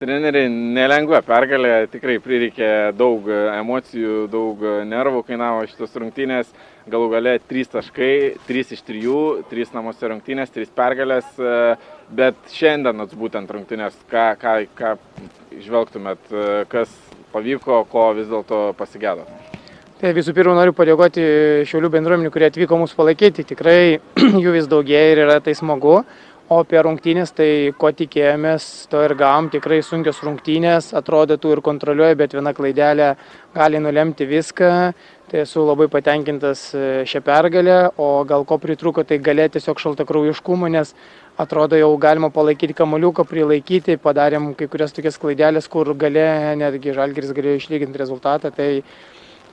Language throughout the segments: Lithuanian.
Treneriai, nelengva pergalė, tikrai prireikė daug emocijų, daug nervų, kainavo šitos rungtynės, galų gale 3 taškai, 3 iš 3, 3 namuose rungtynės, 3 pergalės, bet šiandienos būtent rungtynės, ką žvelgtumėt, kas pavyko, ko vis dėlto pasigėdo? Tai visų pirma noriu padėkoti Šiaulių bendruomenių, kurie atvyko mūsų palaikyti, tikrai jų vis daugėja ir yra tai smagu. O apie rungtynės, tai ko tikėjomės, to ir gavom, tikrai sunkios rungtynės, atrodytų ir kontroliuoja, bet viena klaidelė gali nulemti viską. Tai esu labai patenkintas šią pergalę, o gal ko pritrūko, tai galė tiesiog šaltakraujiškumo, nes atrodo jau galima palaikyti kamuoliuką, prilaikyti, padarėm kai kurias tokias klaidelės, kur galė, netgi Žalgiris galėjo išlyginti rezultatą.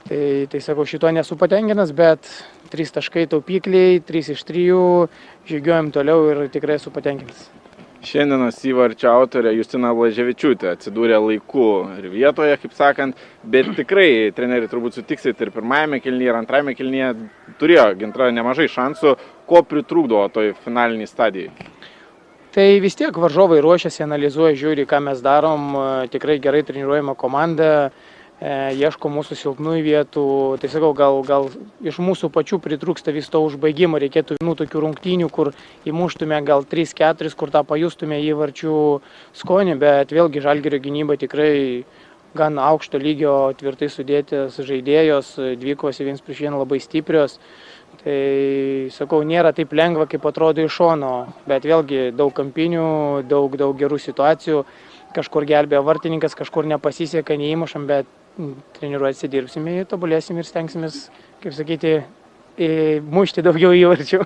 Tai sakau, šito nesu patenkinęs, bet 3 taškai taupikliai, 3 iš 3, žygiuojam toliau ir tikrai esu patenkintas. Šiandienos įvarčio autorė Justina Blaževičiūtė atsidūrė laiku ir vietoje, kaip sakant, bet tikrai treneriai turbūt sutiksit ir pirmajame kėlinyje, ir antrajame kėlinyje turėjo Gintra nemažai šansų, ko pritrūkdavo toj finaliniai stadijai. Tai vis tiek varžovai ruošiasi, analizuoja, žiūri, ką mes darom, tikrai gerai treniruojama komanda. Ieško mūsų silpnųjų vietų, tai sakau, gal iš mūsų pačių pritrūksta vis to užbaigimo, reikėtų vienų tokių rungtynių, kur įmuštume gal 3-4, kur tą pajustume įvarčių skonį, bet vėlgi Žalgirio gynyba tikrai gan aukšto lygio, tvirtai sudėtės žaidėjos, dvikovos 1-1 labai stiprios. Tai sakau, nėra taip lengva, kaip atrodo iš šono, bet vėlgi daug kampinių, daug gerų situacijų, kažkur gelbėjo vartininkas, kažkur nepasiseka, neįmušam, bet treniruojasi, dirbsime, tobulėsim ir stengsimės, kaip sakyti, mušti daugiau įvarčių.